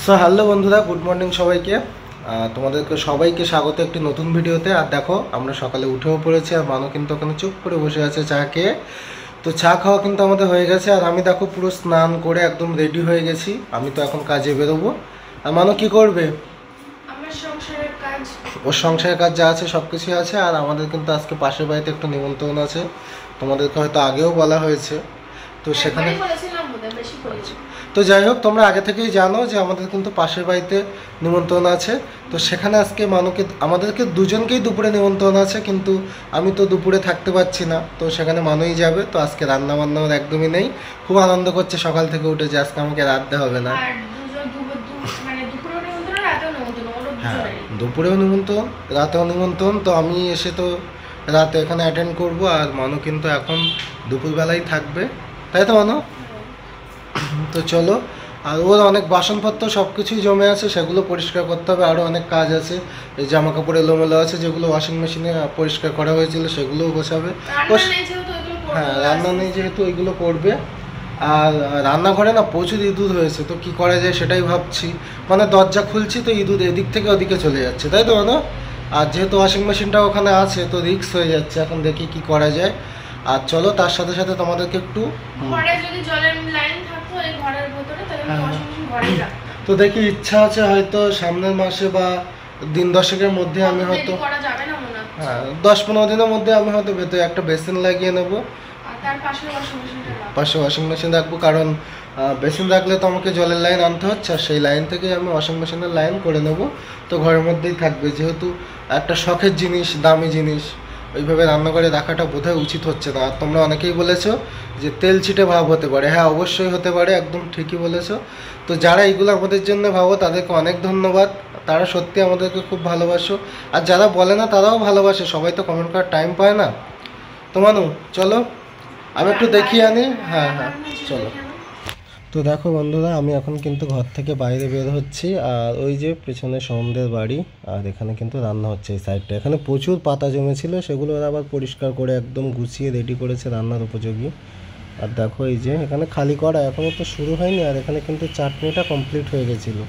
So hello বন্ধুরা, good morning সবাইকে। তোমাদেরকে সবাইকে স্বাগত একটি নতুন ভিডিওতে। আর দেখো, আমরা সকালে উঠেও পড়েছি, আর মানু কিন্তু ওখানে চুপ করে বসে আছে চা খেয়ে। তো চা খাওয়া কিন্তু আমাদের হয়ে গেছে, আর আমি দেখো পুরো স্নান করে একদম রেডি হয়ে গেছি। আমি তো এখন কাজে বেরোবো। আর মানু কি করবে? ওর সংসারের কাজ যা আছে সব কিছুই আছে। আর আমাদের কিন্তু আজকে পাশের বাড়িতে একটু নিমন্ত্রণ আছে, তোমাদেরকে হয়তো আগেও বলা হয়েছে। তো সেখানে তো যাই হোক, তোমরা আগে থেকেই জানো যে আমাদের কিন্তু পাশের বাড়িতে নিমন্ত্রণ আছে। তো সেখানে আজকে আমাদেরকে দুজনকেই দুপুরে নিমন্ত্রণ আছে, কিন্তু আমি তো দুপুরে থাকতে পারছি না। তো সেখানে মানুই যাবে। তো আজকে রান্না বান্নাও একদমই নেই। খুব আনন্দ করছে সকাল থেকে উঠে যে আজকে আমাকে রাঁধতে হবে না। হ্যাঁ, দুপুরেও নিমন্ত্রণ, রাতেও নিমন্ত্রণ। তো আমি এসে তো রাতে এখানে অ্যাটেন্ড করব, আর মানু কিন্তু এখন দুপুরবেলাই থাকবে, তাই তো মানু? তো চলো। আর ওর অনেক বাসনপত্র সব কিছুই জমে আছে, সেগুলো পরিষ্কার করতে হবে। আরও অনেক কাজ আছে, এই জামা কাপড় এলোমেলো আছে যেগুলো ওয়াশিং মেশিনে পরিষ্কার করা হয়েছিল, সেগুলোও গোছাবে। হ্যাঁ, রান্না নেই যেহেতু ওইগুলো করবে। আর রান্নাঘরে না প্রচুর ইঁদুর হয়েছে, তো কি করা যায় সেটাই ভাবছি। মানে দরজা খুলছি তো ইঁদুর এদিক থেকে ওদিকে চলে যাচ্ছে, তাই তো না? আর যেহেতু ওয়াশিং মেশিনটা ওখানে আছে, তো রিস্ক হয়ে যাচ্ছে। এখন দেখি কি করা যায়। আর চলো, তার সাথে সাথে তোমাদেরকে একটু তো দেখি, ইচ্ছা আছে হয়তো সামনের মাসে বা দিন দশেকের মধ্যে আমি হয়তো, হ্যাঁ 10-15 দিনের মধ্যে আমি হয়তো ভেতরে একটা বেসিন লাগিয়ে নেবো। পাশে ওয়াশিং মেশিন রাখবো, কারণ বেসিন রাখলে তো আমাকে জলের লাইন আনতে হচ্ছে, আর সেই লাইন থেকে আমি ওয়াশিং মেশিনের লাইন করে নেব। তো ঘরের মধ্যেই থাকবে, যেহেতু একটা শখের জিনিস, দামি জিনিস, ওইভাবে রান্না করে রাখাটা বোধহয় উচিত হচ্ছে না। আর তোমরা অনেকেই বলেছো যে তেল ছিটে ভাব হতে পারে। হ্যাঁ, অবশ্যই হতে পারে, একদম ঠিকই বলেছো। তো যারা এইগুলো আমাদের জন্য ভাবো তাদেরকে অনেক ধন্যবাদ। তারা সত্যি আমাদেরকে খুব ভালোবাসো। আর যারা বলে না তারাও ভালোবাসে, সবাই তো কমেন্ট করার টাইম পায় না। তো মানু, চলো আমি একটু দেখিয়ে আনি। হ্যাঁ হ্যাঁ, চলো। তো দেখো বন্ধুরা, আমি এখন কিন্তু ঘর থেকে বাইরে বের হচ্ছি। আর ওই যে পেছনে সোহমদের বাড়ি, আর এখানে কিন্তু রান্না হচ্ছে এই সাইডটা। এখানে প্রচুর পাতা জমেছিল, সেগুলো ওরা আবার পরিষ্কার করে একদম গুছিয়ে রেডি করেছে রান্নার উপযোগী। আর দেখো এই যে এখানে খালি করা এখনও তো শুরু হয়নি। আর এখানে কিন্তু চাটনিটা কমপ্লিট হয়ে গেছিলো।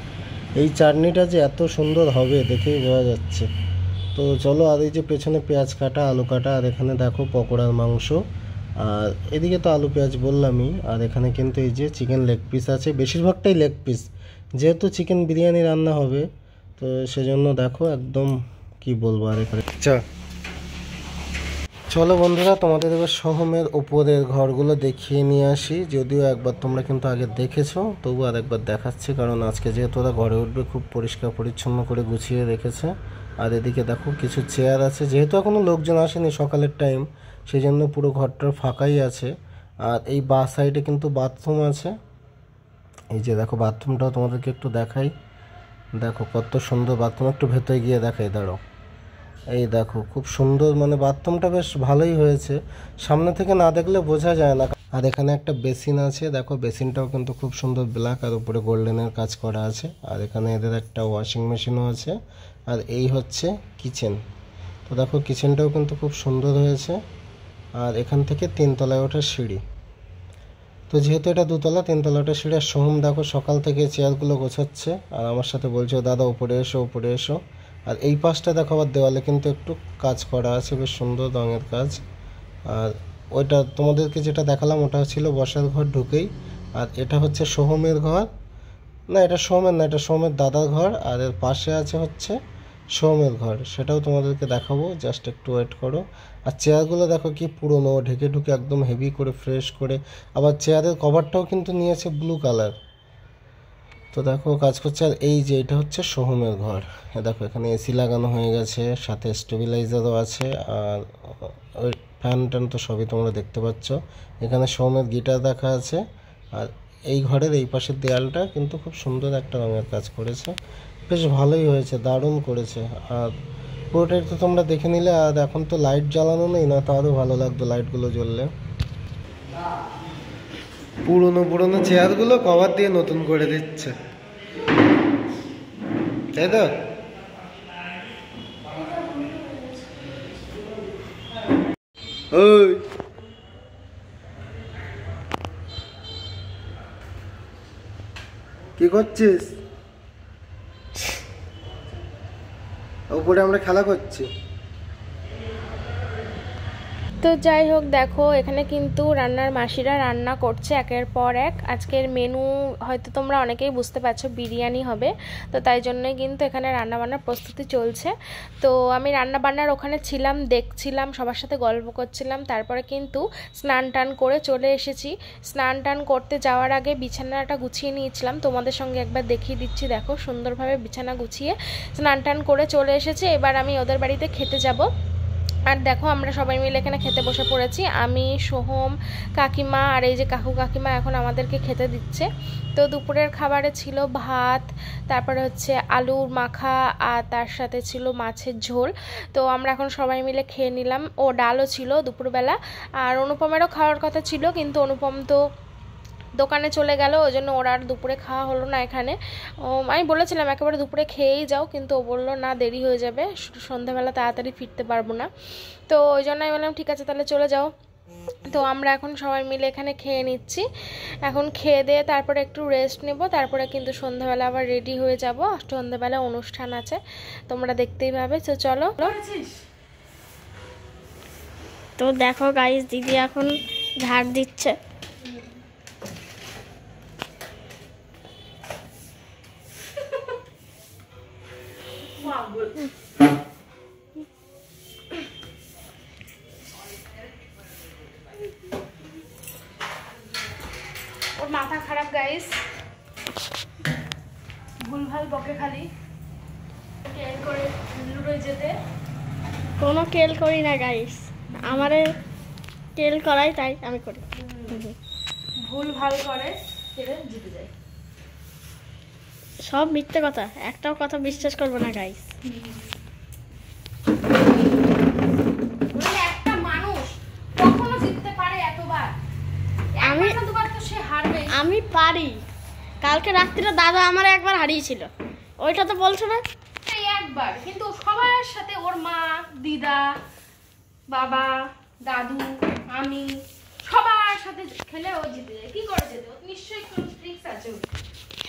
এই চাটনিটা যে এত সুন্দর হবে দেখেই বোঝা যাচ্ছে। তো চলো, আর এই যে পেছনে পেঁয়াজ কাটা, আলু কাটা, আর এখানে দেখো পকোড়ার মাংস। আর এদিকে তো আলু পেঁয়াজ বললামই। আর এখানে কিন্তু এই যে চিকেন লেগ পিস আছে, বেশিরভাগটাই লেগ পিস, যেহেতু চিকেন বিরিয়ানি রান্না হবে। তো সেজন্য দেখো একদম কি বলবো। আর এখানে চলো বন্ধুরা, তোমাদের এবার সোহমের ওপরের ঘরগুলো দেখিয়ে নিয়ে আসি। যদিও একবার তোমরা কিন্তু আগে দেখেছো, তবু আর একবার দেখাচ্ছি, কারণ আজকে যেহেতু ওরা ঘরে উঠবে খুব পরিষ্কার পরিচ্ছন্ন করে গুছিয়ে রেখেছে। আর এদিকে দেখো কিছু চেয়ার আছে, যেহেতু এখনও লোকজন আসেনি, সকালের টাইম, সেই জন্য পুরো ঘরটার ফাঁকাই আছে। আর এই বাঁ সাইডে কিন্তু বাথরুম আছে। এই যে দেখো, বাথরুমটাও তোমাদেরকে একটু দেখাই। দেখো কত সুন্দর বাথরুম, একটু ভেতরে গিয়ে দেখাই, দাঁড়াও। এই দেখো খুব সুন্দর, মানে বাথরুমটা বেশ ভালোই হয়েছে, সামনে থেকে না দেখলে বোঝা যায় না। আর এখানে একটা বেসিন আছে, দেখো বেসিনটাও কিন্তু খুব সুন্দর ব্ল্যাক, আর উপরে গোল্ডেনের কাজ করা আছে। আর এখানে এদের একটা ওয়াশিং মেশিনও আছে। আর এই হচ্ছে কিচেন। তো দেখো কিচেনটাও কিন্তু খুব সুন্দর হয়েছে। আর এখান থেকে 3তলায় ওঠার সিঁড়ি। তো যেহেতু এটা 2তলা, 3তলাটা সিঁড়ি। আর সোহম দেখো সকাল থেকে চেয়ারগুলো গোছাচ্ছে, আর আমার সাথে বলছে দাদা উপরে এসো, উপরে এসো। আর এই পাশটা দেখো আবার দেওয়ালে কিন্তু একটু কাজ করা আছে, বেশ সুন্দর রঙের কাজ। আর ওইটা তোমাদেরকে যেটা দেখালাম ওটা ছিল বসার ঘর ঢুকেই। আর এটা হচ্ছে সোহমের ঘর, না এটা সোহমের না, এটা সোহমের দাদার ঘর। আর এর পাশে আছে হচ্ছে সোহমের ঘর, সেটাও তোমাদেরকে দেখাবো, জাস্ট একটু ওয়েট করো। আর চেয়ারগুলো দেখো কি পুরনো, ঢেকে ঢুকে একদম হেভি করে ফ্রেশ করে। আবার চেয়ারের কভারটাও কিন্তু নিয়েছে ব্লু কালার। তো দেখো কাজ করছে। আর এই যে এটা হচ্ছে সোহমের ঘর। দেখো এখানে এসি লাগানো হয়ে গেছে, সাথে স্টেবিলাইজারও আছে। আর ওই ফ্যান ট্যান তো সবই তোমরা দেখতে পাচ্ছ। এখানে সোহমের গিটার রাখা আছে। আর এই ঘরের এই পাশের দেয়ালটা কিন্তু খুব সুন্দর একটা রঙের কাজ করেছে, বেশ ভালোই হয়েছে, দারুণ করেছে। আর পুরোটাই তো তোমরা দেখে নিলে। আর এখন তো লাইট জ্বালানো নেই, না তো আরও ভালো লাগতো লাইটগুলো জ্বললে। পুরনো পুরনো চেয়ারগুলো কভার দিয়ে নতুন করে দিচ্ছে, তাই তো? ওই কি করছিস? উপরে আমরা খেলা করছি। তো যাই হোক, দেখো এখানে কিন্তু রান্নার মাসিরা রান্না করছে একের পর এক। আজকের মেনু হয়তো তোমরা অনেকেই বুঝতে পারছো, বিরিয়ানি হবে। তো তাই জন্যই কিন্তু এখানে রান্নাবান্নার প্রস্তুতি চলছে। তো আমি রান্নাবান্নার ওখানে ছিলাম, দেখছিলাম, সবার সাথে গল্প করছিলাম। তারপরে কিন্তু স্নান টান করে চলে এসেছি। স্নান টান করতে যাওয়ার আগে বিছানাটা গুছিয়ে নিয়েছিলাম, তোমাদের সঙ্গে একবার দেখিয়ে দিচ্ছি। দেখো সুন্দরভাবে বিছানা গুছিয়ে স্নান টান করে চলে এসেছি। এবার আমি ওদের বাড়িতে খেতে যাব। আর দেখো আমরা সবাই মিলে এখানে খেতে বসে পড়েছি। আমি, সোহম, কাকিমা আর এই যে কাকু কাকিমা এখন আমাদেরকে খেতে দিচ্ছে। তো দুপুরের খাবারে ছিল ভাত, তারপরে হচ্ছে আলুর মাখা, আর তার সাথে ছিল মাছের ঝোল। তো আমরা এখন সবাই মিলে খেয়ে নিলাম। ও ডালও ছিল দুপুরবেলা। আর অনুপমেরও খাওয়ার কথা ছিল, কিন্তু অনুপম তো দোকানে চলে গেল, ওই জন্য ওরা আর দুপুরে খাওয়া হলো না এখানে। আমি বলেছিলাম একেবারে দুপুরে খেয়েই যাও, কিন্তু ও বললো না, দেরি হয়ে যাবে, সন্ধ্যাবেলা তাড়াতাড়ি ফিরতে পারবো না। তো ওই জন্য আমি বললাম ঠিক আছে তাহলে চলে যাও। তো আমরা এখন সবাই মিলে এখানে খেয়ে নিচ্ছি। এখন খেয়ে দিয়ে তারপরে একটু রেস্ট নেব, তারপরে কিন্তু সন্ধ্যাবেলা আবার রেডি হয়ে যাব। সন্ধ্যাবেলা অনুষ্ঠান আছে, তোমরা দেখতেই পাবে। তো চলো। তো দেখো গাইস, দিদি এখন ঝাড় দিচ্ছে। ওর মাথা খারাপ গাইস, ভুলভাল বকে খালি, কেল করে লুড়ে যেতে। কোনো কেল করি না গাইস, আমারে কেল করাই, তাই আমি করি। ভুলভাল করে কেড়ে জিতে যায়। সব মিথ্যে কথা, একটাও কথা বিশ্বাস করবো না গাইস। একটা মানুষ কখনো জিততে পারে এতবার? দুবার তো সে হারবে। আমি পারি। কালকে রাত্রিরে দাদা আমার একবার হারিয়েছিল, ওইটা তো বলছো না? এই একবার, কিন্তু সবার সাথে ওর মা, দিদা, বাবা, দাদু, আমি সবার সাথে খেলে ও জিতে যায়। কি করে যেতে? নিশ্চয়ই কোনো ট্রিক্স আছে।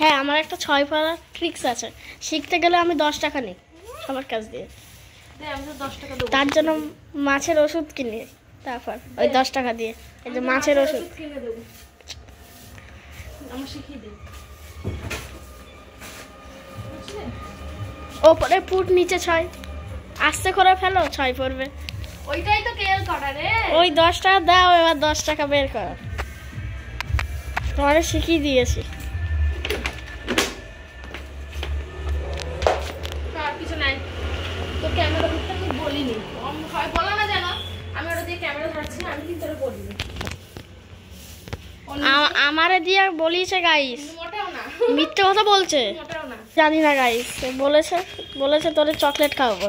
হ্যাঁ, আমার একটা 6 পাড়ার ট্রিক্স আছে। শিখতে গেলে আমি 10 টাকা নিই সবার কাছ দিয়ে। আমি তো 10 টাকা দেবো, তার জন্য মাছের ওষুধ কিনি, তারপর ওই 10 টাকা দিয়ে এই যে মাছের ওষুধ কিনে দেবো। আমি শিখিয়ে দেব। ওপরে পুট, নিচে 6, আস্তে করে ফেলো, 6 পড়বে। ওইটাই তো কেল করা রে। ওই 10 টাকা দাও, এবার 10 টাকা বের করো। তোমারে শিখিয়ে দিয়েছি। কিছু নাই তো, ক্যামেরা ধরতে আমি বলিনি, হয় বলো না যেন আমি ওটা দিয়ে ক্যামেরা ধরছি না, আমি কিন্তু ওটা বলিনি। আমারে দিয়ে বলিছে গাইস, মোটেও না, মিথ্যে কথা বলছে। মোটেও না, জানি না গাইস, বলেছে তোরে চকলেট খাওয়াবো।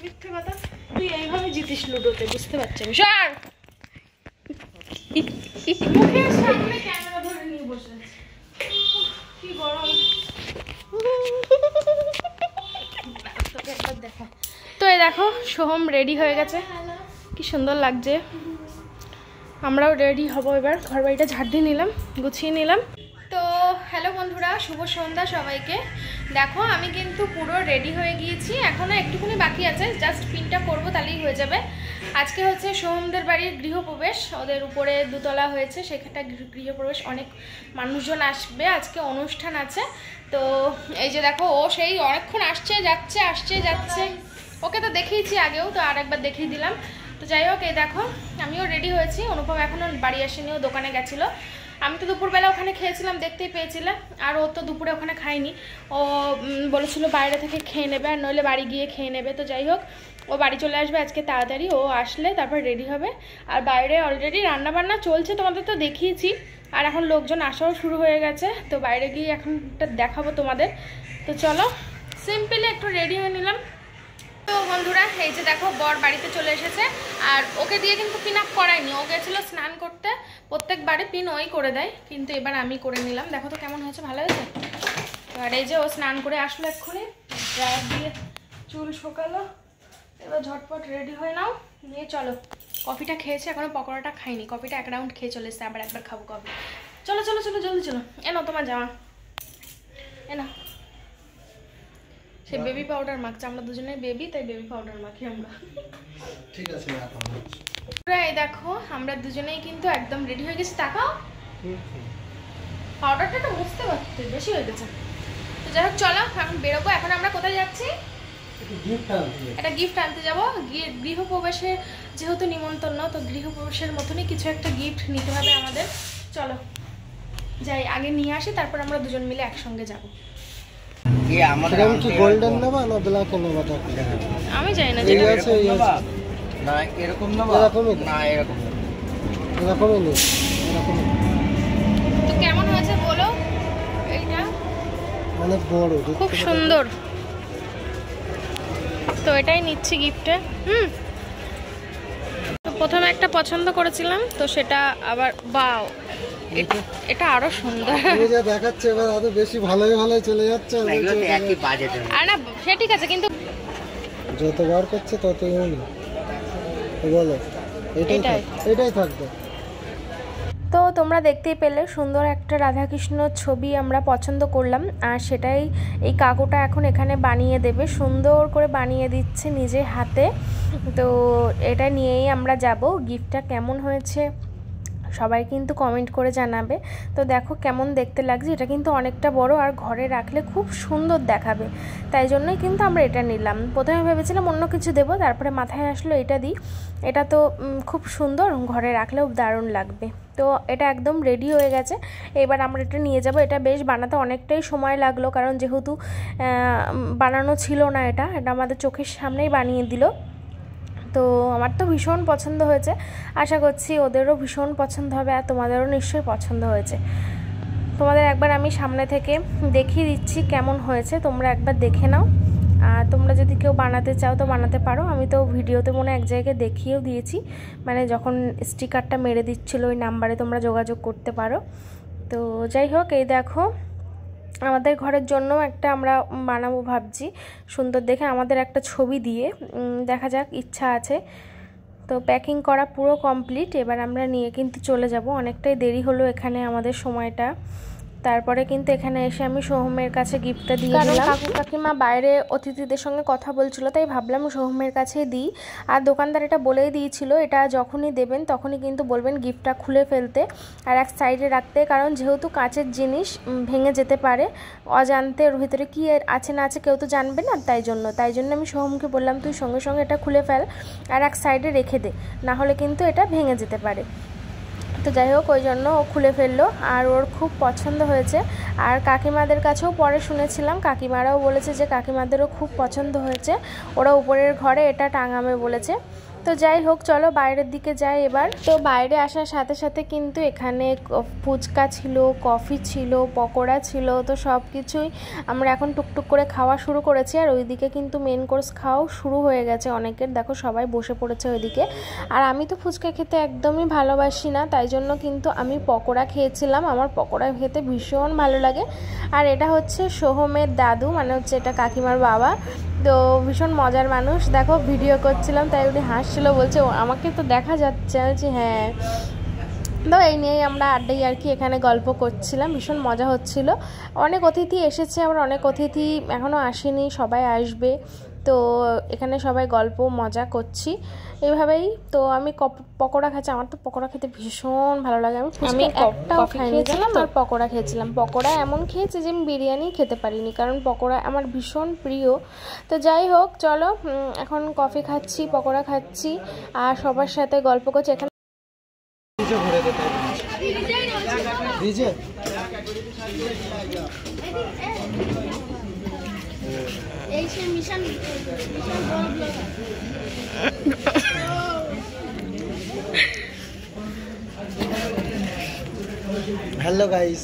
মিথ্যে কথা। তুই এইভাবে জিতিস লুডোতে, বুঝতে পারছি আমি। সর, মুখের সামনে ক্যামেরা ধরে নিয়ে বসে আছে। কি গরম। তো এই দেখো সোহম রেডি হয়ে গেছে, কি সুন্দর লাগছে। আমরাও রেডি হব এবার, ঘর বাড়িটা ঝাড় দিয়ে নিলাম, গুছিয়ে নিলাম। তো হ্যালো বন্ধুরা, শুভ সন্ধ্যা সবাইকে। দেখো আমি কিন্তু পুরো রেডি হয়ে গিয়েছি, এখনও একটুখানি বাকি আছে, জাস্ট পিনটা করবো তাহলেই হয়ে যাবে। আজকে হচ্ছে সোহমদের বাড়ির গৃহপ্রবেশ, ওদের উপরে 2 তলা হয়েছে, সেখানটা গৃহপ্রবেশ, অনেক মানুষজন আসবে, আজকে অনুষ্ঠান আছে। তো এই যে দেখো, ও সেই অনেকক্ষণ আসছে যাচ্ছে। ওকে তো দেখিয়েছি আগেও, তো আর একবার দেখিয়ে দিলাম। তো যাই হোক, এই দেখো আমিও রেডি হয়েছি। অনুপম এখনও বাড়ি আসেনি, ও দোকানে গেছিলো। আমি তো দুপুরবেলা ওখানে খেয়েছিলাম, দেখতেই পেয়েছিলে। আর ও তো দুপুরে ওখানে খায়নি, ও বলেছিল বাইরে থেকে খেয়ে নেবে, আর নইলে বাড়ি গিয়ে খেয়ে নেবে। তো যাই হোক, ও বাড়ি চলে আসবে আজকে তাড়াতাড়ি, ও আসলে তারপর রেডি হবে। আর বাইরে অলরেডি রান্নাবান্না চলছে, তোমাদের তো দেখিয়েছি। আর এখন লোকজন আসাও শুরু হয়ে গেছে, তো বাইরে গিয়ে এখনটা দেখাবো তোমাদের। তো চলো, সিম্পলি একটু রেডি হয়ে নিলাম। তো বন্ধুরা, এই যে দেখো বর বাড়িতে চলে এসেছে। আর ওকে দিয়ে কিন্তু পিন আপ করায়নি, ও গেছিলো স্নান করতে, প্রত্যেকবারে পিন ওই করে দেয়, কিন্তু এবার আমি করে নিলাম। দেখো তো কেমন হয়েছে, ভালো হয়েছে। আর এই যে ও স্নান করে আসলো এক্ষুনি, ড্রায়ার দিয়ে চুল শোকালো। এবার ঝটপট রেডি হয়ে নাও, নিয়ে চলো। কফিটা খেয়েছে, এখনো পকোড়াটা খাইনি, কফিটা 1 রাউন্ড খেয়ে চলে এসছে, আবার একবার খাবো কফি। চলো জলদি চলো, এনো তোমার জামা, এনো। সে বেবি পাউডার মাখছে, আমরা দুজনেই বেবি, তাই বেবি পাউডার মাখি আমরা। ঠিক আছে এখন এই দেখো আমরা দুজনেই কিন্তু একদম রেডি হয়ে গেছি। তাকাও, পাউডারটা তো বুঝতে পারতে বেশি হয়ে গেছে। তো যাই হোক চলো এখন বেরোবো। এখন আমরা কোথায় যাচ্ছি? একটা গিফট আনতে যাবো। গৃহপ্রবেশের যেহেতু নিমন্ত্রণ, তো গৃহপ্রবেশের মতনই কিছু একটা গিফট নিতে হবে আমাদের। চলো যাই, আগে নিয়ে আসি, তারপর আমরা দুজন মিলে একসঙ্গে যাবো। গোল্ডেন নেবা না ব্ল্যাক নেবা? আমি জানি না যেটা যেটা আছে না এরকম না, এরকমই না এরকম না, এরকমই নেই, এরকমই। তো কেমন হয়েছে বলো? এইটা অনেক বড়, খুব সুন্দর। তো এটাই নিচ্ছি গিফটে। তো প্রথমে একটা পছন্দ করেছিলাম, তো সেটা আবার বাও, এটা আরো সুন্দর। তুমি যা দেখাচ্ছে এবার আরো বেশি ভালোই ভালোই চলে যাচ্ছে। এগুলো তো একই বাজেটের। আর না সে ঠিক আছে, কিন্তু যত বার করছে ততই উনি বলো এটাই থাকবে। তো তোমরা দেখতেই পেলে সুন্দর একটা রাধাকৃষ্ণ ছবি আমরা পছন্দ করলাম, আর সেটাই এই কাকুটা এখন এখানে বানিয়ে দেবে, সুন্দর করে বানিয়ে দিচ্ছে নিজের হাতে। তো এটা নিয়েই আমরা যাব। গিফটটা কেমন হয়েছে সবাই কিন্তু কমেন্ট করে জানাবে। তো দেখো কেমন দেখতে লাগছে, এটা কিন্তু অনেকটা বড়, আর ঘরে রাখলে খুব সুন্দর দেখাবে, তাই জন্যই কিন্তু আমরা এটা নিলাম। প্রথমে ভেবেছিলাম অন্য কিছু দেবো, তারপরে মাথায় আসলো এটা দিই, এটা তো খুব সুন্দর, ঘরে রাখলেও দারুণ লাগবে। তো এটা একদম রেডি হয়ে গেছে, এবার আমরা এটা নিয়ে যাব। এটা বেশ বানাতে অনেকটাই সময় লাগলো, কারণ যেহেতু বানানো ছিল না, এটা আমাদের চোখের সামনেই বানিয়ে দিল। তো আমার তো ভীষণ পছন্দ হয়েছে, আশা করছি ওদেরও ভীষণ পছন্দ হবে, আর তোমাদেরও নিশ্চয়ই পছন্দ হয়েছে। তোমাদের একবার আমি সামনে থেকে দেখিয়ে দিচ্ছি কেমন হয়েছে, তোমরা একবার দেখে নাও। আর তোমরা যদি কেউ বানাতে চাও তো বানাতে পারো। আমি তো ভিডিওতে মনে এক জায়গায় দেখিয়েও দিয়েছি, মানে যখন স্টিকারটা মেরে দিচ্ছিলো ওই নাম্বারে তোমরা যোগাযোগ করতে পারো। তো যাই হোক, এই দেখো আমাদের ঘরের জন্য একটা আমরা বানাবো ভাবছি, সুন্দর দেখে আমাদের একটা ছবি দিয়ে, দেখা যাক, ইচ্ছা আছে। তো প্যাকিং করা পুরো কমপ্লিট, এবার আমরা নিয়ে কিন্তু চলে যাব। অনেকটাই দেরি হলো এখানে আমাদের সময়টা। তারপরে কিন্তু এখানে এসে আমি সোহমের কাছে গিফটটা দিয়ে দিলাম। কাকু কাকিমা বাইরে অতিথিদের সঙ্গে কথা বলছিল, তাই ভাবলাম সোহমের কাছেই দিই। আর দোকানদার এটা বলেই দিয়েছিল, এটা যখনই দেবেন তখনই কিন্তু বলবেন গিফটটা খুলে ফেলতে আর এক সাইডে রাখতে, কারণ যেহেতু কাঁচের জিনিস ভেঙে যেতে পারে অজান্তে, ওর ভিতরে কী আছে না আছে কেউ তো জানবে না, তাই জন্য আমি সোহমকে বললাম তুই সঙ্গে সঙ্গে এটা খুলে ফেল আর এক সাইডে রেখে দে, না হলে কিন্তু এটা ভেঙে যেতে পারে। তো যাই হোক, ওই জন্য ও খুলে ফেললো, আর ওর খুব পছন্দ হয়েছে। আর কাকিমাদের কাছেও পরে শুনেছিলাম, কাকিমারাও বলেছে যে কাকিমাদেরও খুব পছন্দ হয়েছে, ওরা উপরের ঘরে এটা টাঙাবে বলেছে। তো যাই হোক, চলো বাইরের দিকে যাই এবার। তো বাইরে আসার সাথে সাথে কিন্তু এখানে ফুচকা ছিল, কফি ছিল, পকোড়া ছিল, তো সব কিছুই আমরা এখন টুকটুক করে খাওয়া শুরু করেছি। আর ওইদিকে কিন্তু মেন কোর্স খাওয়াও শুরু হয়ে গেছে অনেকের, দেখো সবাই বসে পড়েছে ওইদিকে। আর আমি তো ফুচকা খেতে একদমই ভালোবাসি না, তাই জন্য কিন্তু আমি পকোড়া খেয়েছিলাম, আমার পকোড়া খেতে ভীষণ ভালো লাগে। আর এটা হচ্ছে সোহমের দাদু, মানে হচ্ছে এটা কাকিমার বাবা, তো ভীষণ মজার মানুষ। দেখো ভিডিও করছিলাম তাই উনি হাসছিল, বলছে আমাকে তো দেখা যাচ্ছে, বলছি হ্যাঁ। তো এই নিয়েই আমরা আড্ডাই আর কি এখানে গল্প করছিলাম, ভীষণ মজা হচ্ছিল। অনেক অতিথি এসেছে, আবার অনেক অতিথি এখনও আসেনি, সবাই আসবে। তো এখানে সবাই গল্প মজা করছি এইভাবেই। তো আমি পকোড়া খাচ্ছি, আমার তো পকোড়া খেতে ভীষণ ভালো লাগে। আমি একটাও খেয়েছিলাম আর পকোড়া খেয়েছিলাম। পকোড়া এমন খেয়েছি যে আমি বিরিয়ানি খেতে পারিনি, কারণ পকোড়া আমার ভীষণ প্রিয়। তো যাই হোক, চলো এখন কফি খাচ্ছি, পকোড়া খাচ্ছি আর সবার সাথে গল্প করছি। এখানে হ্যালো গাইস,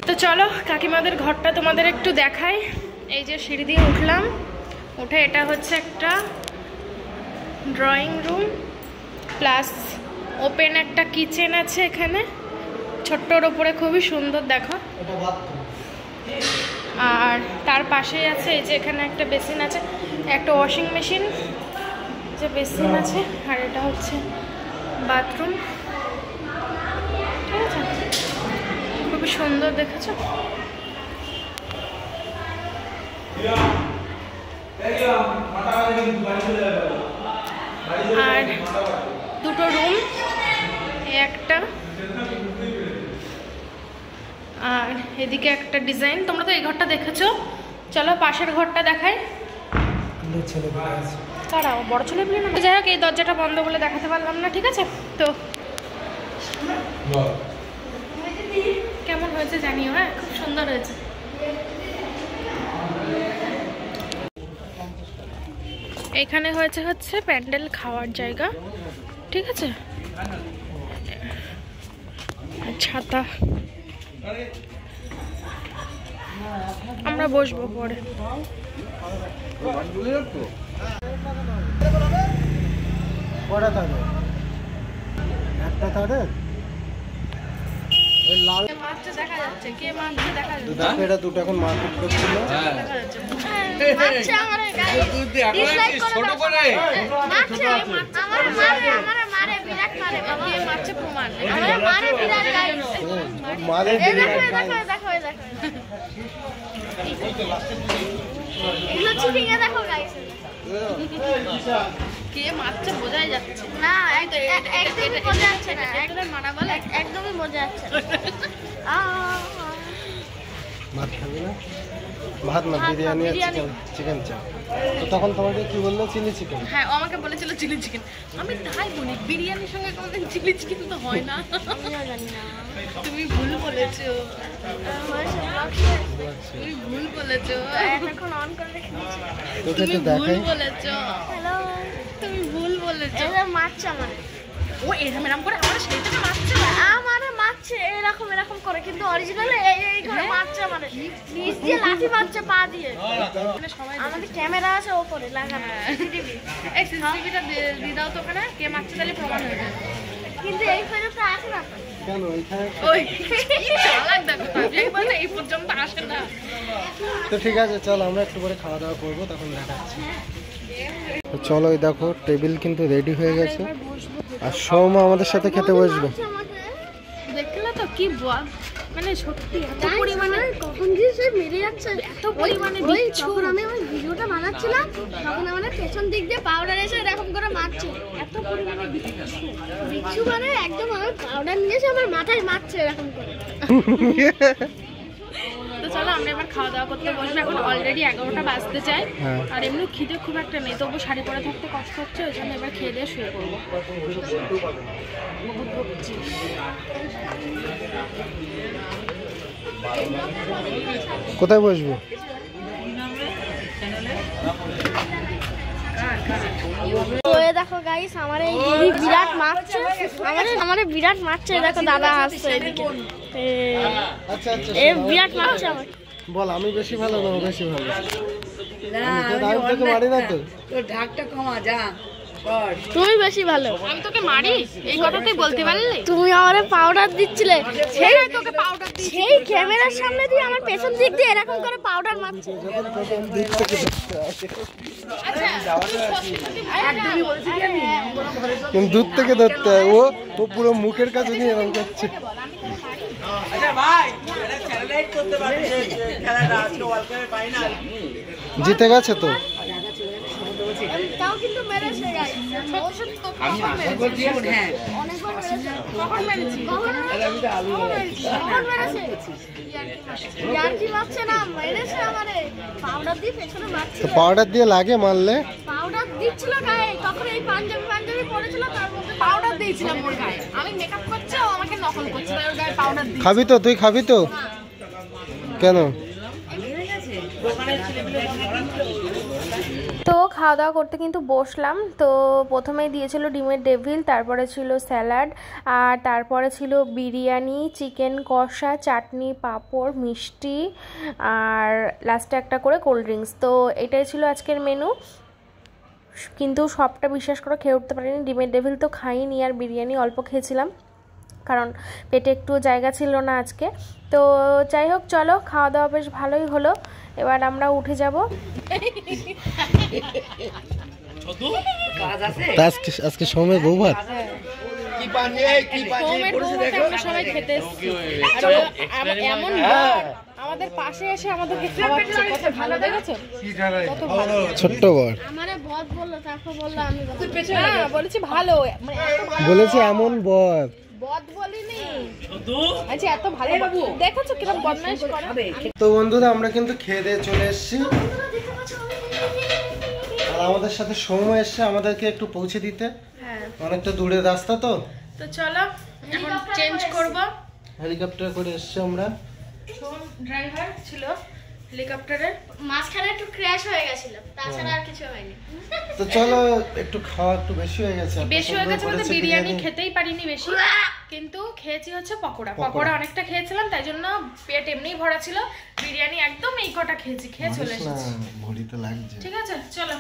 তো চলো কাকিমাদের ঘরটা তোমাদের একটু দেখাই। এই যে সিঁড়ি দিয়ে উঠলাম, উঠে এটা হচ্ছে একটা ড্রয়িং রুম প্লাস ওপেন একটা কিচেন আছে এখানে ছোট্টর ওপরে, খুবই সুন্দর দেখো। আর তার পাশেই আছে এই যে এখানে একটা বেসিন আছে, একটা ওয়াশিং মেশিন, যে বেসিন আছে, আর এটা হচ্ছে বাথরুম, ঠিক আছে, খুবই সুন্দর দেখেছো। আর দুটো রুম, একটা আর এদিকে একটা ডিজাইন। তোমরা তো এই ঘরটা দেখেছো, চলো পাশের ঘরটা দেখাই। তারাও বড় ছেলে পেলে না, যাই হোক এই দরজাটা বন্ধ বলে দেখাতে পারলাম না, ঠিক আছে। তো কেমন হয়েছে জানিও, হ্যাঁ খুব সুন্দর হয়েছে। এখানে হচ্ছে প্যান্ডেল খাওয়ার জায়গা, ঠিক আছে। ছাতা, আমরা বসবো পরে। কটা তাদের? একটা তাদের? ওই লাল মাছটা দেখা যাচ্ছে, কে মাছটা দেখা যাচ্ছে? দুটো এখন মার্কেট করছিল। মারছে আমারে গাইস, ডিসলাইক করে আমারে মারে বিরাট মারে বাবা। কে মারছে প্রমাণ? আমারে মারে বিরাট গাইস, মারে এই দেখো দেখো দেখো এগুলো চিটিং এ দেখো গাইস। কে মারছে বোঝাই যাচ্ছে না, একদমই বোঝা যাচ্ছে না, মারা বলে একদমই বোঝা যাচ্ছে না। ভাত খাবে না? ভাত না, বিরিয়ানি আর চিকেন চাপ। তো তখন তোমাকে কি বললো? Chilli chicken. হ্যাঁ, ও আমাকে বলেছিল চিলি চিকেন। আমি তাই বলি, বিরিয়ানির সঙ্গে কোনোদিন চিলি চিকেন তো হয় না। জানি না, তুমি ভুল বলেছো, তুমি ভুল বলেছো, এখন অন করে রেখে দিয়েছি। তোকে তুমি তো ভুল দেখাই। বলেছো, হ্যালো, তুমি ভুল বলেছো। এটা মারছে আমারে, ও এরকম করে আমার সেই থেকে মারছে। আমারে মারছে এরকম করে, কিন্তু অরিজিনাল এই করে মারছে আমারে, নিচ দিয়ে লাঠি মারছে পা দিয়ে। আমাদের ক্যামেরা আছে ওপরে লাগানো, সিসিটিভি। এই সিসিটিভিটা দিয়ে দাও তো ওখানে, কে মারছে তাহলে প্রমাণ হয়ে যাবে। কিন্তু এই পর্যন্ত আসে না। কেন এখানে? ওই কি চালাক দেখো, এই বলে এই পর্যন্ত আসে না। তো ঠিক আছে, চল আমরা একটু পরে খাওয়া দাওয়া করবো, তখন দেখাচ্ছি। তো চলো, এই দেখো টেবিল কিন্তু রেডি হয়ে গেছে, আর সৌমা আমাদের সাথে খেতে বসবে। দেখলে তো কি বল, মানে সত্যি এত পরিমাণে কখন দিয়ে সে মেরে যাচ্ছে, এত পরিমাণে ওই বিচ্ছু। যখন আমি আমার ভিডিওটা বানাচ্ছিলাম তখন আমাদের পেছন দিক দিয়ে পাউডার এসে এরকম করে মারছে। এত পরিমাণে বিচ্ছু মানে একদম আমার পাউডার নিয়ে এসে আমার মাথায় মারছে এরকম করে। তো চলো আমরা এবার খাওয়া দাওয়া করতে বসবো। এখন অলরেডি 11টা বাজতে চায়, হ্যাঁ। আর এমনি খিদে খুব একটা নেই, তবু শাড়ি পরে থাকতে কষ্ট হচ্ছে, ওই জন্য এবার খেয়ে দিয়ে শুয়ে পড়বো। কোথায় বসবো? তো এই দেখো গাইস, আমার এই দিদি বিরাট মারছে, আমারে বিরাট মারছে। দেখো দাদা আসছে এদিকে, আচ্ছা আচ্ছা, এ বিরাট মারছে আমাকে। বল আমি বেশি ভালো না ও বেশি ভালো? আমি তোকে মারি না তো। তুমি বেশি ভালো। আমি তোকে মারি এই কথাটাই বলতে পারলি? তুমি আমারে পাউডার দিচ্ছিলে, সেই তোকে পাউডার সেই ক্যামেরার সামনে দিয়ে আমার পেছন দিক দিয়ে এরকম করে পাউডার মারছে। কিন্তু দূর থেকে ধরতে হয়, ও পুরো মুখের কাছে নিয়ে এরকম করছে। জিতে গেছে তো। তাও কিন্তু মেরেছে গাইস, অনেকবার মেরেছে। কখন মেরেছে? ইয়ার্কি মারছে না, মেরেছে আমারে পাউডার দিয়ে পেছনে মারছে। তো পাউডার দিয়ে লাগে মারলে? পাউডার দিচ্ছিল গায়ে, তখন এই পাঞ্জাবি পরেছিল, তার মধ্যে পাউডার দিয়েছিলাম ওর গায়ে। আমি মেকআপ করছে, ও আমাকে নকল করছে, ওর গায়ে পাউডার দিয়ে। খাবি তো? তুই খাবি তো? কেন? তো খাওয়া দাওয়া করতে কিন্তু বসলাম। তো প্রথমেই দিয়েছিল ডিমের ডেভিল, তারপরে ছিল স্যালাড, আর তারপরে ছিল বিরিয়ানি, চিকেন কষা, চাটনি, পাঁপড়, মিষ্টি, আর লাস্টে একটা করে কোল্ড ড্রিঙ্কস। তো এটাই ছিল আজকের মেনু, কিন্তু সবটা বিশ্বাস করে খেয়ে উঠতে পারিনি। ডিমের ডেভিল তো খাইনি, আর বিরিয়ানি অল্প খেয়েছিলাম, কারণ পেটে একটু জায়গা ছিল না আজকে। তো যাই হোক, চলো খাওয়া দাওয়া বেশ ভালোই হলো, এবার আমরা উঠে যাব। আজকে সৌমের বউ ভাত। সবাই খেতে এমন আমার আমাদের পাশে এসে আমাদেরকে খাওয়াচ্ছে, কত ভালো দেখেছো, কত ভালো। ছোট্ট বর আমারে বদ বললো, তারপর বললো আমি হ্যাঁ বলেছি ভালো, মানে এত ভালো বলেছে এমন বর। বদ বলিনি, আচ্ছা এত ভালো দেখেছো কিরকম বদমাইশ করে। তো বন্ধুরা আমরা কিন্তু খেয়ে দিয়ে চলে এসেছি, আর আমাদের সাথে সময় এসছে আমাদেরকে একটু পৌঁছে দিতে। হ্যাঁ অনেকটা দূরের রাস্তা তো চলো এখন চেঞ্জ করব। হেলিকপ্টার করে এসছি আমরা। ড্রাইভার ছিল হেলিকপ্টারের, মাঝখানে একটু ক্র্যাশ হয়ে গেছিল, তাছাড়া আর কিছু হয়নি। তো চলো একটু খাওয়া একটু বেশি হয়ে গেছে। বেশি হয়ে গেছে বলতে বিরিয়ানি খেতেই পারিনি বেশি, কিন্তু খেয়েছি হচ্ছে পকোড়া। পকোড়া অনেকটা খেয়েছিলাম, তাই জন্য পেট এমনিই ভরা ছিল। বিরিয়ানি একদম এই কটা খেয়েছি, খেয়ে চলে এসেছি। ভরিতে লাগছে। ঠিক আছে চলো।